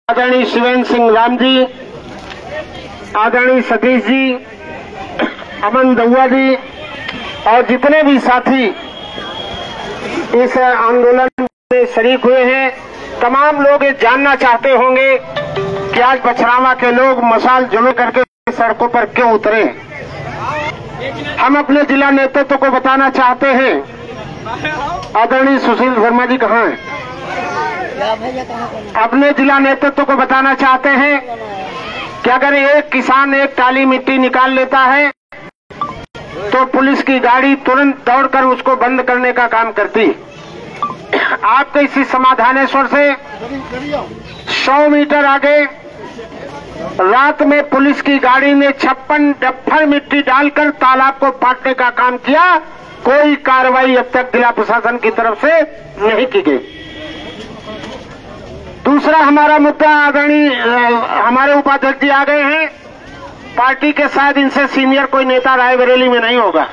आदरणीय शिवेंद्र सिंह राम जी, आदरणीय सतीश जी, अमन दहुआ जी और जितने भी साथी इस आंदोलन में शरीक हुए हैं, तमाम लोग ये जानना चाहते होंगे कि आज बछरावा के लोग मशाल जुलूस करके सड़कों पर क्यों उतरे। हम अपने जिला नेतृत्व को बताना चाहते हैं। आदरणीय सुशील शर्मा जी कहाँ हैं? अपने जिला नेतृत्व को बताना चाहते हैं कि अगर एक किसान एक टाली मिट्टी निकाल लेता है तो पुलिस की गाड़ी तुरंत दौड़कर उसको बंद करने का काम करती। आपके इसी समाधानेश्वर से 100 मीटर आगे रात में पुलिस की गाड़ी ने 56 डफर मिट्टी डालकर तालाब को पाटने का काम किया। कोई कार्रवाई अब तक जिला प्रशासन की तरफ से नहीं की गई। दूसरा हमारा मुद्दा, आदरणीय हमारे उपाध्यक्ष जी आ गए हैं, पार्टी के शायद इनसे सीनियर कोई नेता रायबरेली में नहीं होगा,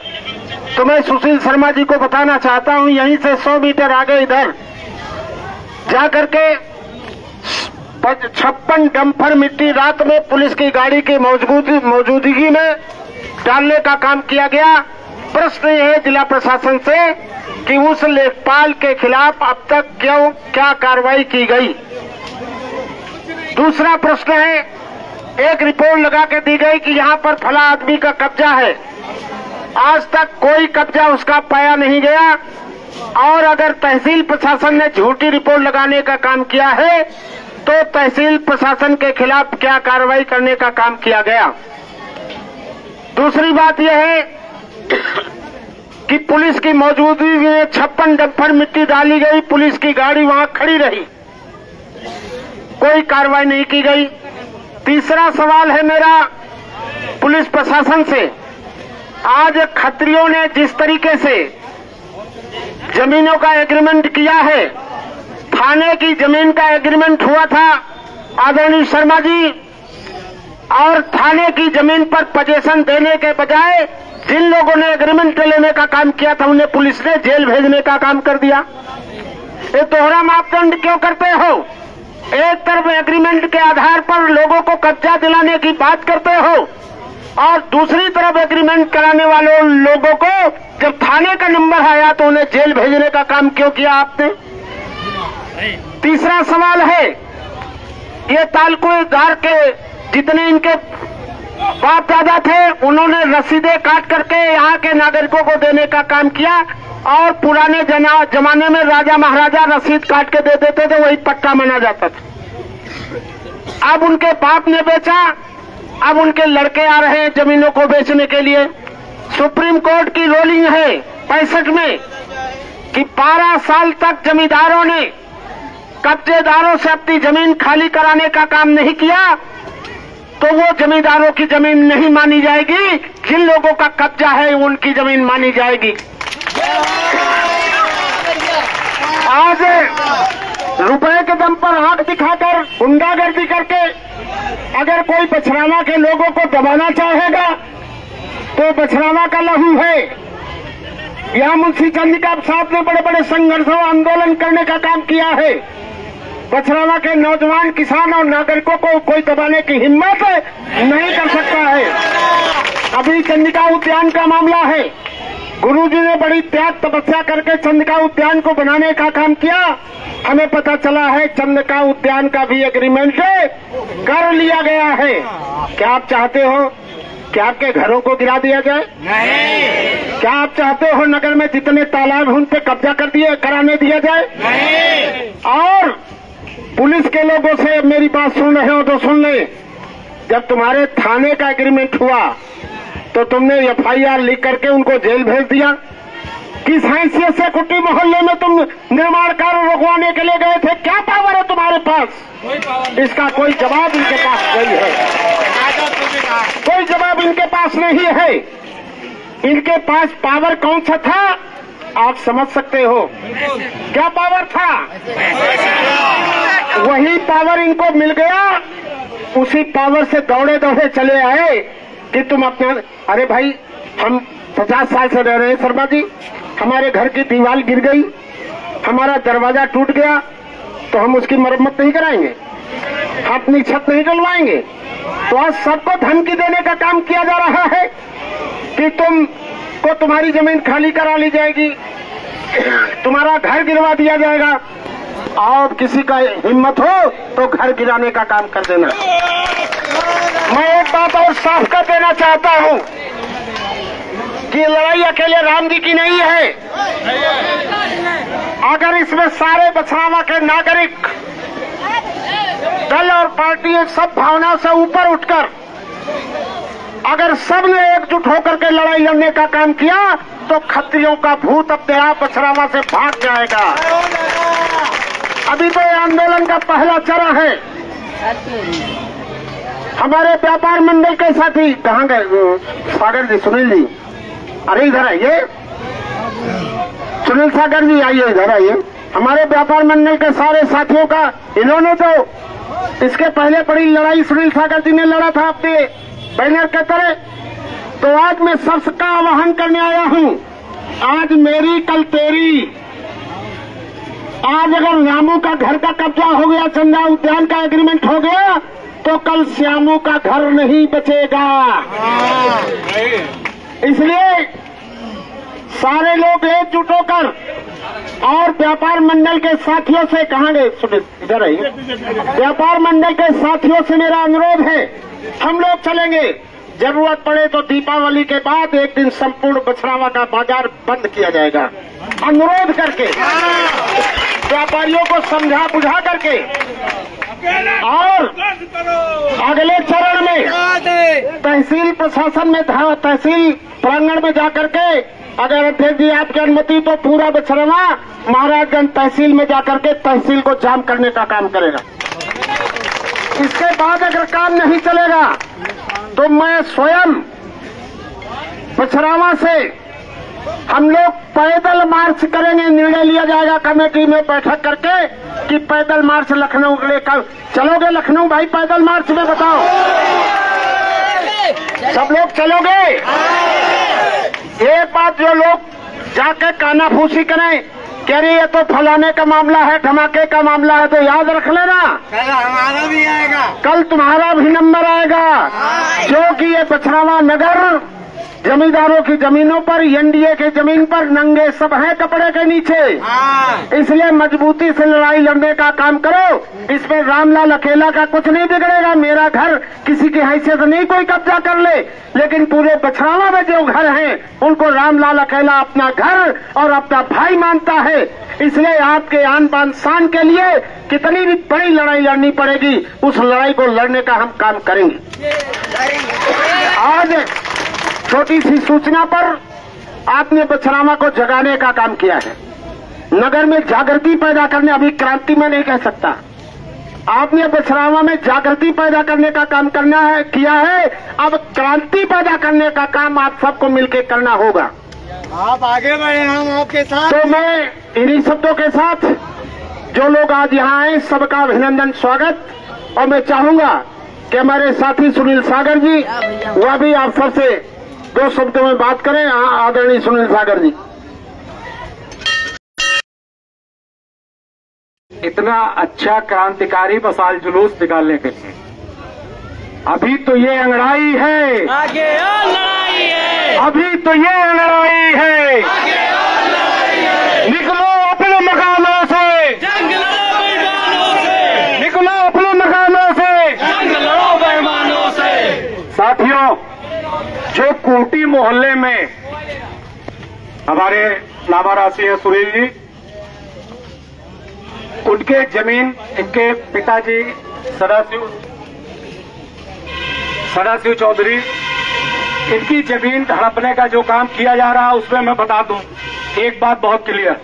तो मैं सुशील शर्मा जी को बताना चाहता हूं, यहीं से 100 मीटर आगे इधर जाकर के 56 डंपर मिट्टी रात में पुलिस की गाड़ी की मौजूदगी में डालने का काम किया गया। प्रश्न यह है जिला प्रशासन से कि उस लेखपाल के खिलाफ अब तक क्या कार्रवाई की गई। दूसरा प्रश्न है, एक रिपोर्ट लगा के दी गई कि यहां पर फला आदमी का कब्जा है, आज तक कोई कब्जा उसका पाया नहीं गया। और अगर तहसील प्रशासन ने झूठी रिपोर्ट लगाने का काम किया है तो तहसील प्रशासन के खिलाफ क्या कार्रवाई करने का काम किया गया। दूसरी बात यह है कि पुलिस की मौजूदगी में 56 डंपर मिट्टी डाली गई, पुलिस की गाड़ी वहां खड़ी रही, कोई कार्रवाई नहीं की गई। तीसरा सवाल है मेरा पुलिस प्रशासन से, आज खत्रियों ने जिस तरीके से जमीनों का एग्रीमेंट किया है, थाने की जमीन का एग्रीमेंट हुआ था आदरणीय शर्मा जी, और थाने की जमीन पर पोजीशन देने के बजाय जिन लोगों ने एग्रीमेंट लेने का काम किया था उन्हें पुलिस ने जेल भेजने का काम कर दिया। ये दोहरा मापदंड क्यों करते हो? एक तरफ एग्रीमेंट के आधार पर लोगों को कब्जा दिलाने की बात करते हो और दूसरी तरफ एग्रीमेंट कराने वाले लोगों को जब थाने का नंबर आया तो उन्हें जेल भेजने का काम क्यों किया आपने? तीसरा सवाल है, ये तालुकेदार के जितने इनके बाप दादा थे उन्होंने रसीदें काट करके यहाँ के नागरिकों को देने का काम किया और पुराने जमाने में राजा महाराजा रसीद काट के दे देते थे, वही पट्टा माना जाता था। अब उनके बाप ने बेचा, अब उनके लड़के आ रहे हैं जमीनों को बेचने के लिए। सुप्रीम कोर्ट की रूलिंग है 65 में कि 12 साल तक जमींदारों ने कब्जेदारों से अपनी जमीन खाली कराने का काम नहीं किया तो वो जमींदारों की जमीन नहीं मानी जाएगी, जिन लोगों का कब्जा है उनकी जमीन मानी जाएगी। आज रुपए के दम पर आंख दिखाकर गुंडागर्दी करके अगर कोई बछरावा के लोगों को दबाना चाहेगा तो बछरावा का लहू है। यहाँ मुंशी चंद्रिका साहब ने बड़े बड़े संघर्षों आंदोलन करने का काम किया है। बछरावा के नौजवान किसान और नागरिकों को कोई दबाने की हिम्मत नहीं कर सकता है। अभी चंद्रिका उद्यान का मामला है, गुरुजी ने बड़ी त्याग तपस्या करके चंद्रिका उद्यान को बनाने का काम किया। हमें पता चला है चंद्रिका उद्यान का भी एग्रीमेंट कर लिया गया है। क्या आप चाहते हो कि आपके घरों को गिरा दिया जाए? नहीं। क्या आप चाहते हो नगर में जितने तालाब उन पे कब्जा कराने दिया जाए? नहीं। और पुलिस के लोगों से मेरी बात सुन रहे हो तो सुन ले, जब तुम्हारे थाने का एग्रीमेंट हुआ तो तुमने FIR लिख करके उनको जेल भेज दिया। किस हैसियत से कुट्टी मोहल्ले में तुम निर्माण कार्य रोकवाने के लिए गए थे? क्या पावर है तुम्हारे पास? इसका कोई जवाब इनके पास नहीं है, कोई जवाब इनके पास नहीं है। इनके पास पावर कौन सा था आप समझ सकते हो? क्या पावर था? वही पावर इनको मिल गया, उसी पावर से दौड़े दौड़े चले आए कि तुम अपना, अरे भाई हम 50 साल से रह रहे हैं शर्मा जी, हमारे घर की दीवार गिर गई, हमारा दरवाजा टूट गया तो हम उसकी मरम्मत नहीं कराएंगे? अपनी छत नहीं डलवाएंगे। तो आज सबको धमकी देने का काम किया जा रहा है कि तुमको तुम्हारी जमीन खाली करा ली जाएगी, तुम्हारा घर गिरवा दिया जाएगा। और किसी का हिम्मत हो तो घर गिराने का काम कर देना। मैं एक बात और साफ कर देना चाहता हूं कि लड़ाई अकेले राम जी की नहीं है। अगर इसमें सारे बछरावा के नागरिक दल और पार्टी सब भावना से ऊपर उठकर अगर सब ने एकजुट होकर के लड़ाई लड़ने का काम किया तो खत्रियों का भूत अपने आप बछरावा से भाग जाएगा। अभी तो ये आंदोलन का पहला चरण है। हमारे व्यापार मंडल के साथी कहाँ गए? सागर जी, सुनील जी, अरे इधर आइए। सुनील सागर जी आइए, इधर आइए। हमारे व्यापार मंडल के सारे साथियों का, इन्होंने तो इसके पहले बड़ी लड़ाई सुनील सागर जी ने लड़ा था अपने बैनर के तरह। तो आज मैं सबका आह्वान करने आया हूं, आज मेरी कल तेरी। आज अगर रामू का घर का कब्जा हो गया, चंदा उद्यान का एग्रीमेंट हो गया, तो कल श्यामू का घर नहीं बचेगा। इसलिए सारे लोग एकजुट होकर और व्यापार मंडल के साथियों से, कहाँ गए सुनील, इधर आइए। व्यापार मंडल के साथियों से मेरा अनुरोध है, हम लोग चलेंगे। जरूरत पड़े तो दीपावली के बाद एक दिन संपूर्ण बछरावा का बाजार बंद किया जाएगा, अनुरोध करके, व्यापारियों को समझा बुझा करके। और अगले चरण में तहसील प्रशासन में, तहसील प्रांगण में जाकर के, अगर अध्यक्ष जी आपकी अनुमति, तो पूरा बछरावा महाराजगंज तहसील में जाकर के तहसील को जाम करने का काम करेगा। इसके बाद अगर काम नहीं चलेगा तो मैं स्वयं बछरावा से हम लोग पैदल मार्च करेंगे। निर्णय लिया जाएगा कमेटी में बैठक करके कि पैदल मार्च लखनऊ के लिए। चलोगे लखनऊ भाई पैदल मार्च में? बताओ, सब लोग चलोगे? एक बात, जो लोग जाके कानाफूसी करें कि अरे ये तो फलाने का मामला है, धमाके का मामला है, तो याद रख लेना कल हमारा भी आएगा, कल तुम्हारा भी नंबर आएगा। जो कि ये बछरावा नगर जमींदारों की जमीनों पर, एनडीए की जमीन पर नंगे सब है कपड़े के नीचे। इसलिए मजबूती से लड़ाई लड़ने का काम करो। इसमें रामलाल अकेला का कुछ नहीं बिगड़ेगा। मेरा घर किसी की हैसियत नहीं कोई कब्जा कर ले, लेकिन पूरे बछरावा में जो घर हैं उनको रामलाल अकेला अपना घर और अपना भाई मानता है। इसलिए आपके आन बान शान के लिए कितनी भी बड़ी लड़ाई लड़नी पड़ेगी, उस लड़ाई को लड़ने का हम काम करेंगे। आज छोटी सी सूचना पर आपने बछरावा को जगाने का काम किया है, नगर में जागृति पैदा करने। अभी क्रांति में नहीं कह सकता, आपने बछरावा में जागृति पैदा करने का काम करना है, किया है। अब क्रांति पैदा करने का काम आप सबको मिलकर करना होगा। आप आगे बढ़े, हम आपके साथ। तो मैं इन्हीं शब्दों के साथ जो लोग आज यहाँ आए सबका अभिनंदन, स्वागत। और मैं चाहूंगा कि हमारे साथी सुनील सागर जी वह भी आप सबसे दो शब्दों में बात करें। आदरणीय सुनील सागर जी। इतना अच्छा क्रांतिकारी मसाल जुलूस निकालने के लिए अभी तो ये अंगड़ाई है, आगे और लड़ाई है, अभी तो ये अंगड़ाई है। आगे और लड़ाई है। निकलो अपने मकानों से, जंग लड़ो बेईमानों से, निकलो अपने मकानों से, जंग लड़ो बेईमानों से। साथियों, जो कोटी मोहल्ले में हमारे लाभाराशी है सुनील जी, उनके जमीन, इनके पिताजी सदाशिव चौधरी, इनकी जमीन हड़पने का जो काम किया जा रहा है उसमें मैं बता दूं एक बात बहुत क्लियर।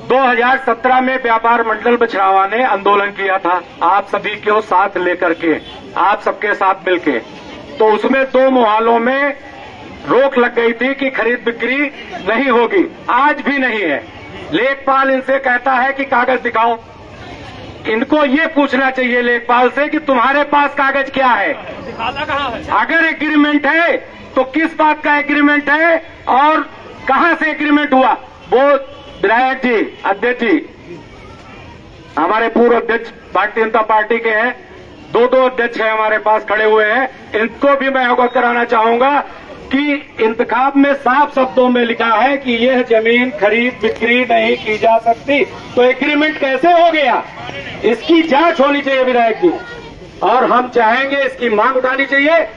2017 में व्यापार मंडल बछरावा ने आंदोलन किया था, आप सभी को साथ लेकर के, आप सबके साथ मिलके। तो उसमें 2 मोहल्लों में रोक लग गई थी कि खरीद बिक्री नहीं होगी, आज भी नहीं है। लेखपाल इनसे कहता है कि कागज दिखाओ। इनको ये पूछना चाहिए लेखपाल से कि तुम्हारे पास कागज क्या है, अगर एग्रीमेंट है तो किस बात का एग्रीमेंट है और कहां से एग्रीमेंट हुआ। वो विधायक जी, अध्यक्ष जी, हमारे पूर्व अध्यक्ष भारतीय जनता पार्टी के हैं, दो अध्यक्ष हैं हमारे पास खड़े हुए हैं, इनको भी मैं अवगत कराना चाहूंगा कि इंतखाब में साफ शब्दों में लिखा है कि यह जमीन खरीद बिक्री नहीं की जा सकती, तो एग्रीमेंट कैसे हो गया, इसकी जांच होनी चाहिए विधायक जी। और हम चाहेंगे इसकी मांग उठानी चाहिए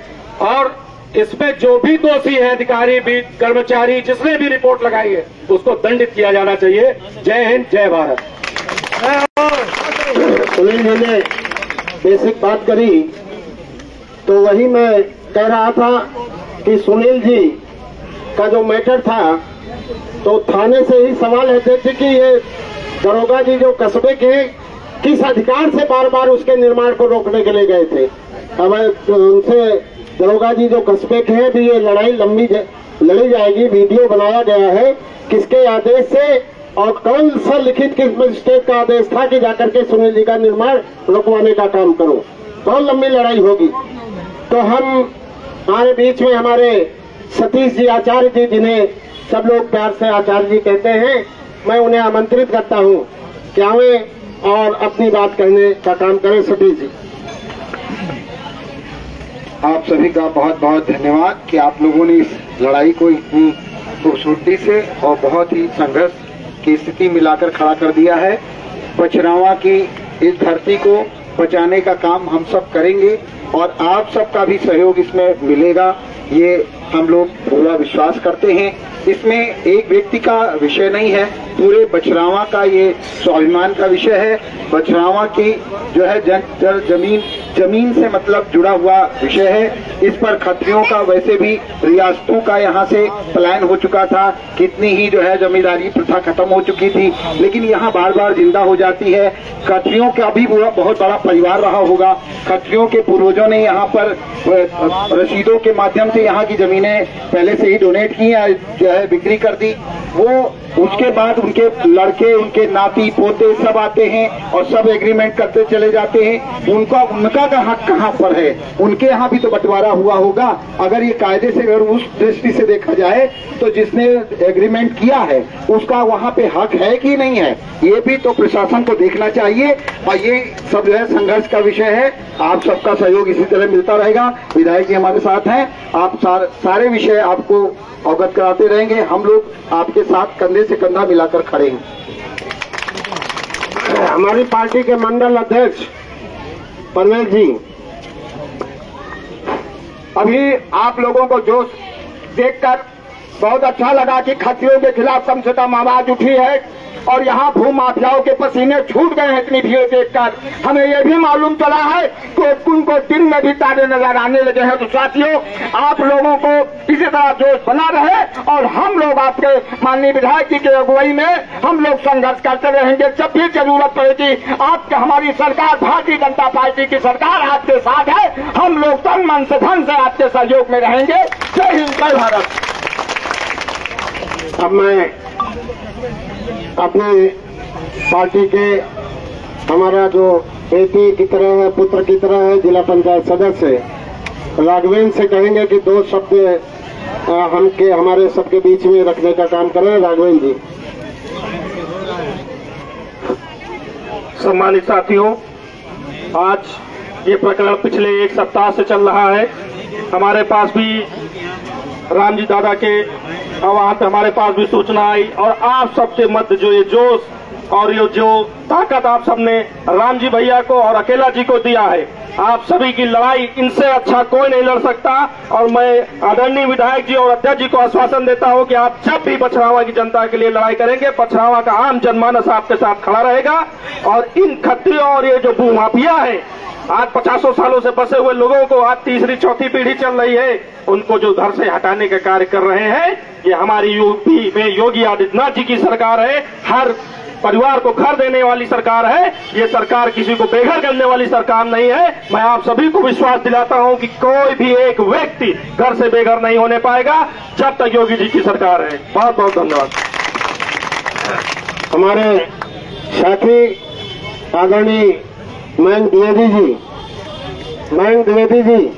और इसमें जो भी दोषी है, अधिकारी भी, कर्मचारी, जिसने भी रिपोर्ट लगाई है, उसको दंडित किया जाना चाहिए। जय हिंद, जय भारत। सुनील जी ने बेसिक बात करी, तो वही मैं कह रहा था कि सुनील जी का जो मैटर था, तो थाने से ही सवाल है थे कि ये दरोगा जी जो कस्बे के किस अधिकार से बार बार उसके निर्माण को रोकने के लिए गए थे। अब उनसे दरोगा जी जो कस्बे के हैं भी ये लड़ाई लंबी लड़ी जाएगी, वीडियो बनाया गया है, किसके आदेश से और कौन सा लिखित किस मजिस्ट्रेट का आदेश था कि जाकर के सुनील जी का निर्माण रुकवाने का काम करो, बहुत लंबी लड़ाई होगी। तो हमारे बीच में हमारे सतीश जी आचार्य जी, जिन्हें सब लोग प्यार से आचार्य जी कहते हैं, मैं उन्हें आमंत्रित करता हूं कि आवे और अपनी बात कहने का काम करें। सतीश जी, आप सभी का बहुत बहुत धन्यवाद कि आप लोगों ने इस लड़ाई को इतनी खूबसूरती से और बहुत ही संघर्ष की स्थिति मिलाकर खड़ा कर दिया है। पचरावा की इस धरती को बचाने का काम हम सब करेंगे और आप सबका भी सहयोग इसमें मिलेगा, ये हम लोग पूरा विश्वास करते हैं। इसमें एक व्यक्ति का विषय नहीं है, पूरे बछरावा का ये स्वाभिमान का विषय है। बछरावा की जो है जमीन से मतलब जुड़ा हुआ विषय है। इस पर खत्रियों का वैसे भी रियासतों का यहाँ से पलायन हो चुका था, कितनी ही जो है जमींदारी प्रथा खत्म हो चुकी थी, लेकिन यहाँ बार बार जिंदा हो जाती है। खत्रियों का भी बहुत बड़ा परिवार रहा होगा। खत्रियों के पूर्वजों ने यहाँ पर रसीदों के माध्यम से यहाँ की जमीनें पहले से ही डोनेट की या जो है बिक्री कर दी। वो उसके बाद उनके लड़के, उनके नाती पोते सब आते हैं और सब एग्रीमेंट करते चले जाते हैं। उनका का हक कहाँ पर है? उनके यहाँ भी तो बंटवारा हुआ होगा। अगर ये कायदे से अगर उस दृष्टि से देखा जाए तो जिसने एग्रीमेंट किया है उसका वहाँ पे हक है कि नहीं है, ये भी तो प्रशासन को देखना चाहिए। और ये सब जो है संघर्ष का विषय है। आप सबका सहयोग इसी तरह मिलता रहेगा। विधायक जी हमारे साथ हैं, आप सारे विषय आपको अवगत कराते रहेंगे। हम लोग आपके साथ कंधे से कंधा मिलाकर खड़े हैं। हमारी पार्टी के मंडल अध्यक्ष परवेज जी, अभी आप लोगों को जोश देखकर बहुत अच्छा लगा कि खत्रियों के खिलाफ कम से कम आवाज उठी है और यहाँ भू माफियाओं के पसीने छूट गए हैं। इतनी भीड़ देखकर हमें यह भी मालूम चला है कि उनको दिन में भी तारे नजर आने लगे हैं। तो साथियों, आप लोगों को इसी तरह जोश बना रहे और हम लोग आपके माननीय विधायक जी की अगुवाई में हम लोग संघर्ष करते रहेंगे। जब भी जरूरत पड़ेगी आपके, हमारी सरकार भारतीय जनता पार्टी की सरकार आपके साथ है। हम लोग तन मन से धन से आपके सहयोग में रहेंगे। जय हिंद, जय भारत। अब मैं अपने पार्टी के हमारा जो बेटी की तरह है, पुत्र की तरह है, जिला पंचायत सदस्य राघवेंद्र से कहेंगे कि दो शब्द हमारे सबके बीच में रखने का काम करें। राघवेंद्र जी। सम्मानित साथियों, आज ये प्रकरण पिछले एक सप्ताह से चल रहा है। हमारे पास भी राम जी दादा के आह्वान पे हमारे पास भी सूचना आई और आप सबके मध्य जो ये जोश और ये जो ताकत आप सबने राम जी भैया को और अकेला जी को दिया है, आप सभी की लड़ाई इनसे अच्छा कोई नहीं लड़ सकता। और मैं आदरणीय विधायक जी और अध्यक्ष जी को आश्वासन देता हूं कि आप जब भी पछरावा की जनता के लिए लड़ाई करेंगे, पछरावा का आम जनमानस आपके साथ खड़ा रहेगा। और इन खत्रियों और ये जो भूमाफिया है, आज 50 सालों से बसे हुए लोगों को आज तीसरी चौथी पीढ़ी चल रही है, उनको जो घर से हटाने का कार्य कर रहे हैं, ये हमारी यूपी में योगी आदित्यनाथ जी की सरकार है। हर परिवार को घर देने वाली सरकार है। ये सरकार किसी को बेघर करने वाली सरकार नहीं है। मैं आप सभी को विश्वास दिलाता हूं कि कोई भी एक व्यक्ति घर से बेघर नहीं होने पाएगा जब तक योगी जी की सरकार है। बहुत बहुत धन्यवाद। हमारे साथी आदरणीय मयंक द्विवेदी जी,